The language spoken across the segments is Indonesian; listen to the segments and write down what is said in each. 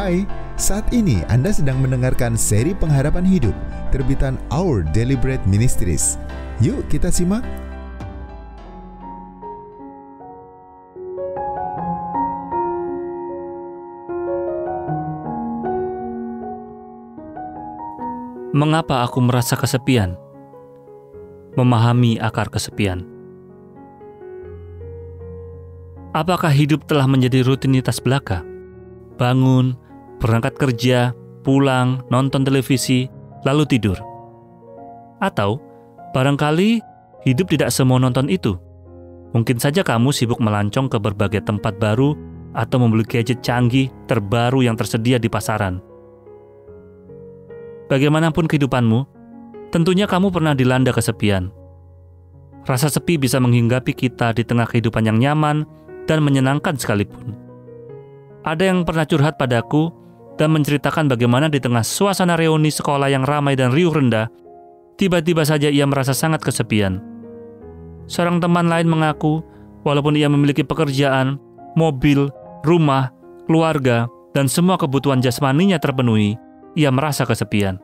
Hai, saat ini Anda sedang mendengarkan seri pengharapan hidup terbitan Our Daily Bread Ministries. Yuk kita simak. Mengapa aku merasa kesepian? Memahami akar kesepian. Apakah hidup telah menjadi rutinitas belaka? Bangun, berangkat kerja, pulang, nonton televisi, lalu tidur. Atau, barangkali hidup tidak semua nonton itu. Mungkin saja kamu sibuk melancong ke berbagai tempat baru atau membeli gadget canggih terbaru yang tersedia di pasaran. Bagaimanapun kehidupanmu, tentunya kamu pernah dilanda kesepian. Rasa sepi bisa menghinggapi kita di tengah kehidupan yang nyaman dan menyenangkan sekalipun. Ada yang pernah curhat padaku dan menceritakan bagaimana di tengah suasana reuni sekolah yang ramai dan riuh rendah, tiba-tiba saja ia merasa sangat kesepian. Seorang teman lain mengaku, walaupun ia memiliki pekerjaan, mobil, rumah, keluarga, dan semua kebutuhan jasmaninya terpenuhi, ia merasa kesepian.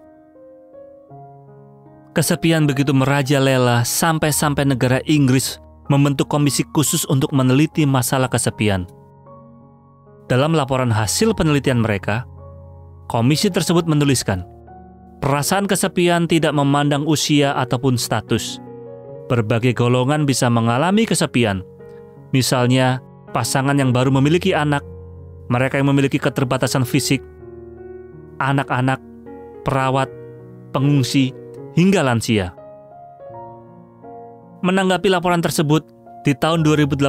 Kesepian begitu merajalela sampai-sampai negara Inggris membentuk komisi khusus untuk meneliti masalah kesepian. Dalam laporan hasil penelitian mereka, komisi tersebut menuliskan, perasaan kesepian tidak memandang usia ataupun status. Berbagai golongan bisa mengalami kesepian, misalnya pasangan yang baru memiliki anak, mereka yang memiliki keterbatasan fisik, anak-anak, perawat, pengungsi, hingga lansia. Menanggapi laporan tersebut, di tahun 2018,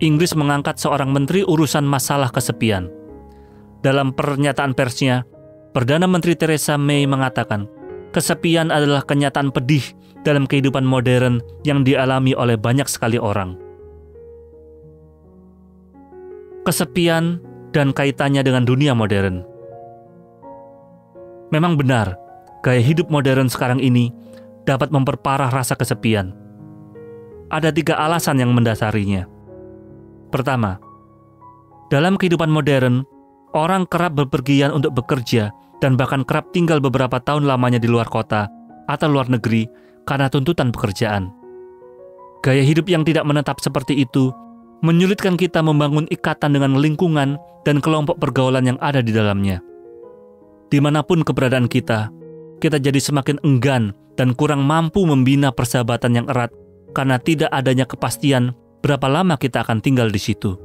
Inggris mengangkat seorang menteri urusan masalah kesepian. Dalam pernyataan persnya, Perdana Menteri Theresa May mengatakan, kesepian adalah kenyataan pedih dalam kehidupan modern yang dialami oleh banyak sekali orang. Kesepian dan kaitannya dengan dunia modern. Memang benar, gaya hidup modern sekarang ini dapat memperparah rasa kesepian. Ada 3 alasan yang mendasarinya. Pertama, dalam kehidupan modern, orang kerap bepergian untuk bekerja dan bahkan kerap tinggal beberapa tahun lamanya di luar kota atau luar negeri karena tuntutan pekerjaan. Gaya hidup yang tidak menetap seperti itu menyulitkan kita membangun ikatan dengan lingkungan dan kelompok pergaulan yang ada di dalamnya. Dimanapun keberadaan kita jadi semakin enggan dan kurang mampu membina persahabatan yang erat karena tidak adanya kepastian berapa lama kita akan tinggal di situ.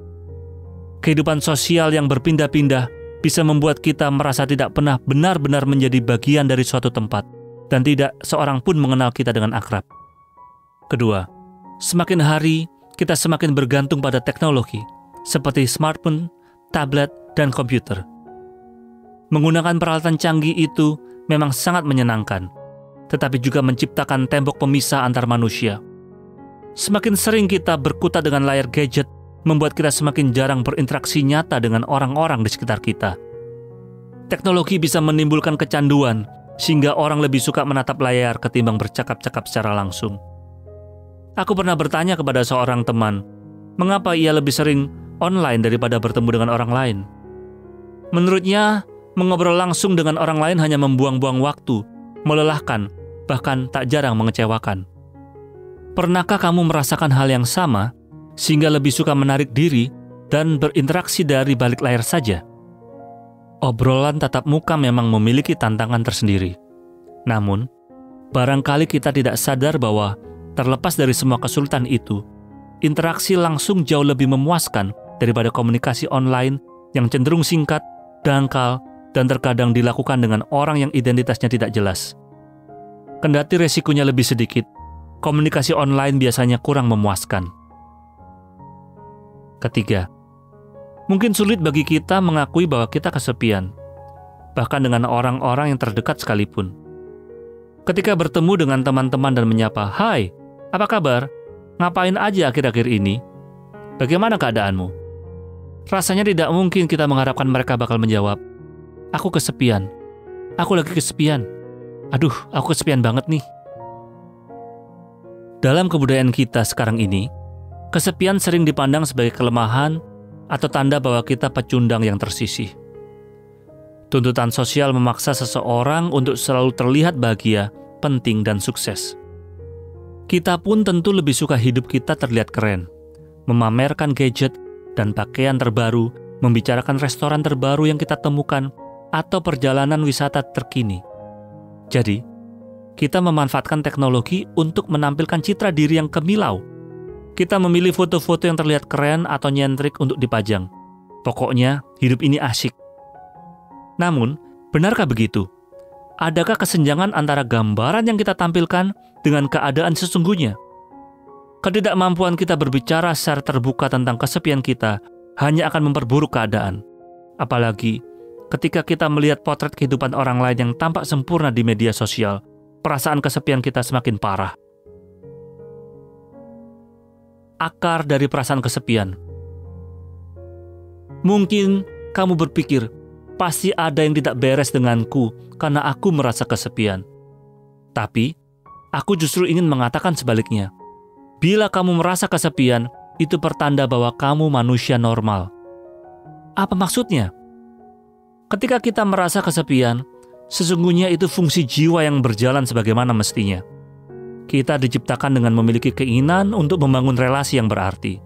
Kehidupan sosial yang berpindah-pindah bisa membuat kita merasa tidak pernah benar-benar menjadi bagian dari suatu tempat dan tidak seorang pun mengenal kita dengan akrab. Kedua, semakin hari kita semakin bergantung pada teknologi seperti smartphone, tablet, dan komputer. Menggunakan peralatan canggih itu memang sangat menyenangkan, tetapi juga menciptakan tembok pemisah antar manusia. Semakin sering kita berkutat dengan layar gadget, membuat kita semakin jarang berinteraksi nyata dengan orang-orang di sekitar kita. Teknologi bisa menimbulkan kecanduan, sehingga orang lebih suka menatap layar ketimbang bercakap-cakap secara langsung. Aku pernah bertanya kepada seorang teman, mengapa ia lebih sering online daripada bertemu dengan orang lain. Menurutnya, mengobrol langsung dengan orang lain hanya membuang-buang waktu, melelahkan, bahkan tak jarang mengecewakan. Pernahkah kamu merasakan hal yang sama, sehingga lebih suka menarik diri dan berinteraksi dari balik layar saja? Obrolan tatap muka memang memiliki tantangan tersendiri. Namun, barangkali kita tidak sadar bahwa terlepas dari semua kesulitan itu, interaksi langsung jauh lebih memuaskan daripada komunikasi online yang cenderung singkat, dangkal, dan terkadang dilakukan dengan orang yang identitasnya tidak jelas. Kendati resikonya lebih sedikit, komunikasi online biasanya kurang memuaskan. Ketiga, mungkin sulit bagi kita mengakui bahwa kita kesepian, bahkan dengan orang-orang yang terdekat sekalipun. Ketika bertemu dengan teman-teman dan menyapa, "Hai, apa kabar? Ngapain aja akhir-akhir ini? Bagaimana keadaanmu?" Rasanya tidak mungkin kita mengharapkan mereka bakal menjawab, "Aku kesepian. Aku lagi kesepian. Aduh, aku kesepian banget nih." Dalam kebudayaan kita sekarang ini, kesepian sering dipandang sebagai kelemahan atau tanda bahwa kita pecundang yang tersisih. Tuntutan sosial memaksa seseorang untuk selalu terlihat bahagia, penting, dan sukses. Kita pun tentu lebih suka hidup kita terlihat keren, memamerkan gadget dan pakaian terbaru, membicarakan restoran terbaru yang kita temukan, atau perjalanan wisata terkini. Jadi, kita memanfaatkan teknologi untuk menampilkan citra diri yang kemilau. Kita memilih foto-foto yang terlihat keren atau nyentrik untuk dipajang. Pokoknya, hidup ini asyik. Namun, benarkah begitu? Adakah kesenjangan antara gambaran yang kita tampilkan dengan keadaan sesungguhnya? Ketidakmampuan kita berbicara secara terbuka tentang kesepian kita hanya akan memperburuk keadaan. Apalagi ketika kita melihat potret kehidupan orang lain yang tampak sempurna di media sosial, perasaan kesepian kita semakin parah. Akar dari perasaan kesepian. Mungkin kamu berpikir, pasti ada yang tidak beres denganku karena aku merasa kesepian. Tapi, aku justru ingin mengatakan sebaliknya. Bila kamu merasa kesepian, itu pertanda bahwa kamu manusia normal. Apa maksudnya? Ketika kita merasa kesepian, sesungguhnya itu fungsi jiwa yang berjalan sebagaimana mestinya. Kita diciptakan dengan memiliki keinginan untuk membangun relasi yang berarti.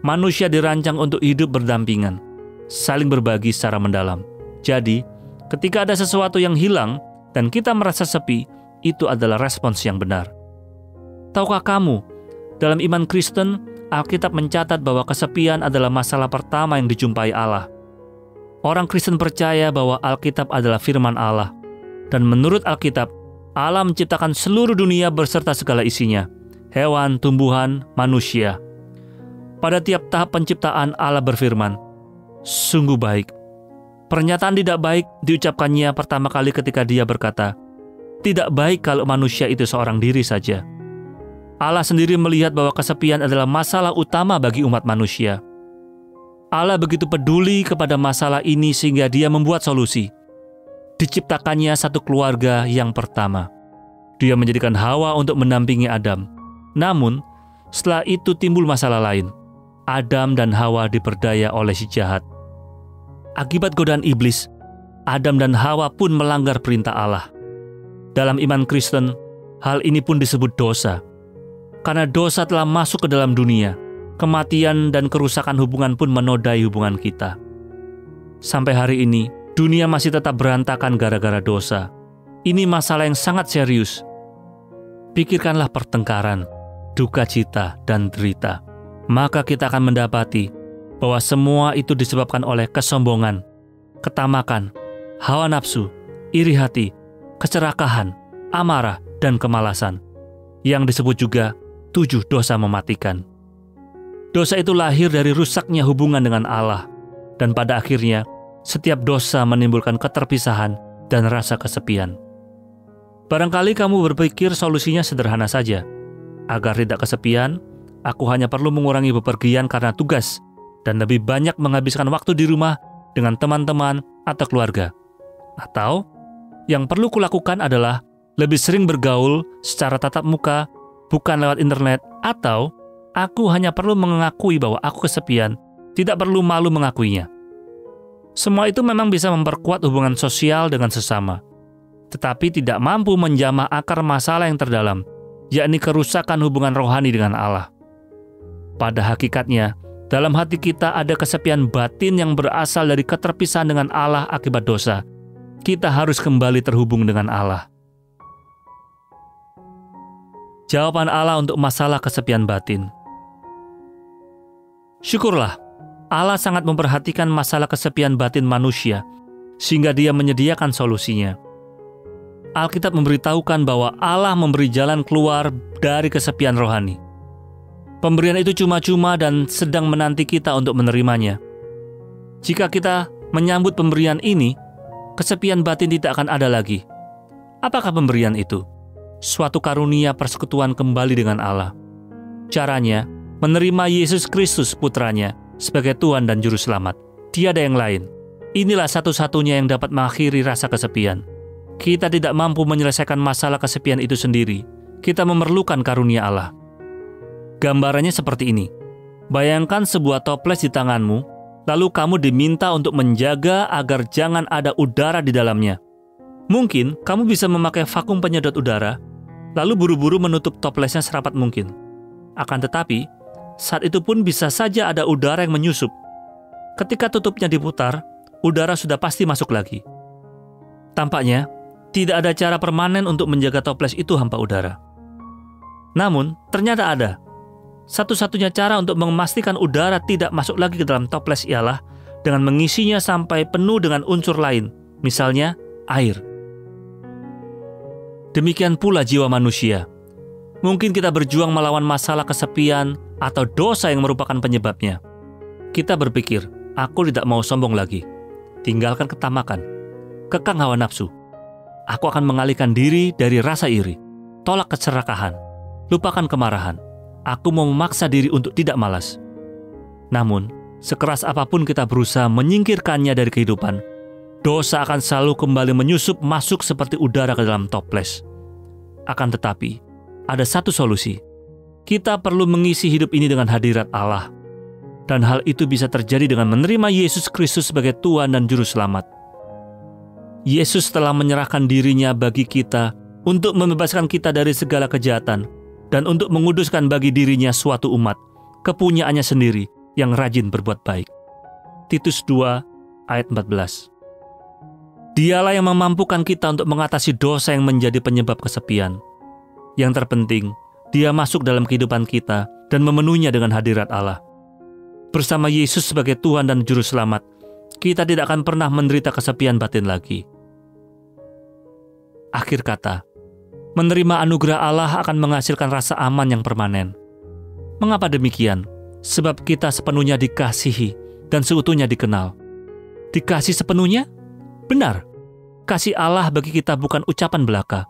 Manusia dirancang untuk hidup berdampingan, saling berbagi secara mendalam. Jadi, ketika ada sesuatu yang hilang dan kita merasa sepi, itu adalah respons yang benar. Tahukah kamu, dalam iman Kristen, Alkitab mencatat bahwa kesepian adalah masalah pertama yang dijumpai Allah. Orang Kristen percaya bahwa Alkitab adalah firman Allah. Dan menurut Alkitab, Allah menciptakan seluruh dunia beserta segala isinya, hewan, tumbuhan, manusia. Pada tiap tahap penciptaan Allah berfirman, "Sungguh baik." Pernyataan tidak baik diucapkannya pertama kali ketika Dia berkata, "Tidak baik kalau manusia itu seorang diri saja." Allah sendiri melihat bahwa kesepian adalah masalah utama bagi umat manusia. Allah begitu peduli kepada masalah ini sehingga Dia membuat solusi. Diciptakannya satu keluarga yang pertama. Dia menjadikan Hawa untuk mendampingi Adam. Namun, setelah itu timbul masalah lain. Adam dan Hawa diperdaya oleh si jahat. Akibat godaan iblis, Adam dan Hawa pun melanggar perintah Allah. Dalam iman Kristen, hal ini pun disebut dosa. Karena dosa telah masuk ke dalam dunia, kematian dan kerusakan hubungan pun menodai hubungan kita. Sampai hari ini, dunia masih tetap berantakan gara-gara dosa. Ini masalah yang sangat serius. Pikirkanlah pertengkaran, duka cita, dan derita. Maka kita akan mendapati bahwa semua itu disebabkan oleh kesombongan, ketamakan, hawa nafsu, iri hati, keserakahan, amarah, dan kemalasan, yang disebut juga 7 dosa mematikan. Dosa itu lahir dari rusaknya hubungan dengan Allah, dan pada akhirnya, setiap dosa menimbulkan keterpisahan dan rasa kesepian. Barangkali kamu berpikir solusinya sederhana saja. Agar tidak kesepian, aku hanya perlu mengurangi bepergian karena tugas dan lebih banyak menghabiskan waktu di rumah dengan teman-teman atau keluarga. Atau, yang perlu kulakukan adalah lebih sering bergaul secara tatap muka, bukan lewat internet. Atau, aku hanya perlu mengakui bahwa aku kesepian, tidak perlu malu mengakuinya. Semua itu memang bisa memperkuat hubungan sosial dengan sesama, tetapi tidak mampu menjamah akar masalah yang terdalam, yakni kerusakan hubungan rohani dengan Allah. Pada hakikatnya, dalam hati kita ada kesepian batin yang berasal dari keterpisahan dengan Allah akibat dosa. Kita harus kembali terhubung dengan Allah. Jawaban Allah untuk masalah kesepian batin. Syukurlah, Allah sangat memperhatikan masalah kesepian batin manusia, sehingga Dia menyediakan solusinya. Alkitab memberitahukan bahwa Allah memberi jalan keluar dari kesepian rohani. Pemberian itu cuma-cuma dan sedang menanti kita untuk menerimanya. Jika kita menyambut pemberian ini, kesepian batin tidak akan ada lagi. Apakah pemberian itu? Suatu karunia persekutuan kembali dengan Allah. Caranya, menerima Yesus Kristus putranya sebagai Tuhan dan Juru Selamat. Tiada yang lain. Inilah satu-satunya yang dapat mengakhiri rasa kesepian. Kita tidak mampu menyelesaikan masalah kesepian itu sendiri. Kita memerlukan karunia Allah. Gambarannya seperti ini. Bayangkan sebuah toples di tanganmu, lalu kamu diminta untuk menjaga agar jangan ada udara di dalamnya. Mungkin kamu bisa memakai vakum penyedot udara, lalu buru-buru menutup toplesnya serapat mungkin. Akan tetapi, saat itu pun bisa saja ada udara yang menyusup. Ketika tutupnya diputar, udara sudah pasti masuk lagi. Tampaknya, tidak ada cara permanen untuk menjaga toples itu hampa udara. Namun, ternyata ada. Satu-satunya cara untuk memastikan udara tidak masuk lagi ke dalam toples ialah dengan mengisinya sampai penuh dengan unsur lain, misalnya air. Demikian pula jiwa manusia. Mungkin kita berjuang melawan masalah kesepian atau dosa yang merupakan penyebabnya. Kita berpikir, aku tidak mau sombong lagi. Tinggalkan ketamakan. Kekang hawa nafsu. Aku akan mengalihkan diri dari rasa iri. Tolak keserakahan. Lupakan kemarahan. Aku mau memaksa diri untuk tidak malas. Namun, sekeras apapun kita berusaha menyingkirkannya dari kehidupan, dosa akan selalu kembali menyusup masuk seperti udara ke dalam toples. Akan tetapi, ada satu solusi. Kita perlu mengisi hidup ini dengan hadirat Allah. Dan hal itu bisa terjadi dengan menerima Yesus Kristus sebagai Tuhan dan Juru Selamat. Yesus telah menyerahkan dirinya bagi kita untuk membebaskan kita dari segala kejahatan dan untuk menguduskan bagi dirinya suatu umat, kepunyaannya sendiri yang rajin berbuat baik. Titus 2 ayat 14. Dialah yang memampukan kita untuk mengatasi dosa yang menjadi penyebab kesepian. Yang terpenting, Dia masuk dalam kehidupan kita dan memenuhinya dengan hadirat Allah. Bersama Yesus sebagai Tuhan dan Juru Selamat, kita tidak akan pernah menderita kesepian batin lagi. Akhir kata, menerima anugerah Allah akan menghasilkan rasa aman yang permanen. Mengapa demikian? Sebab kita sepenuhnya dikasihi dan seutuhnya dikenal. Dikasih sepenuhnya? Benar. Kasih Allah bagi kita bukan ucapan belaka.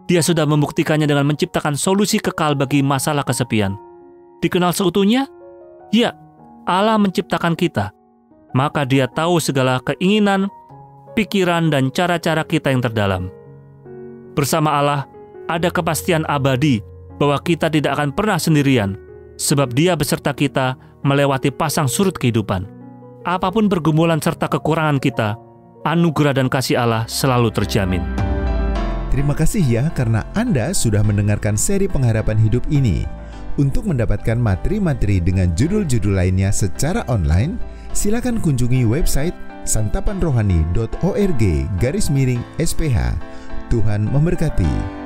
Dia sudah membuktikannya dengan menciptakan solusi kekal bagi masalah kesepian. Dikenal seutuhnya? Ya, Allah menciptakan kita. Maka Dia tahu segala keinginan, pikiran, dan cara-cara kita yang terdalam. Bersama Allah, ada kepastian abadi bahwa kita tidak akan pernah sendirian, sebab Dia beserta kita melewati pasang surut kehidupan. Apapun pergumulan serta kekurangan kita, anugerah dan kasih Allah selalu terjamin. Terima kasih ya karena Anda sudah mendengarkan seri pengharapan hidup ini. Untuk mendapatkan materi-materi dengan judul-judul lainnya secara online, silakan kunjungi website santapanrohani.org/SPH. Tuhan memberkati.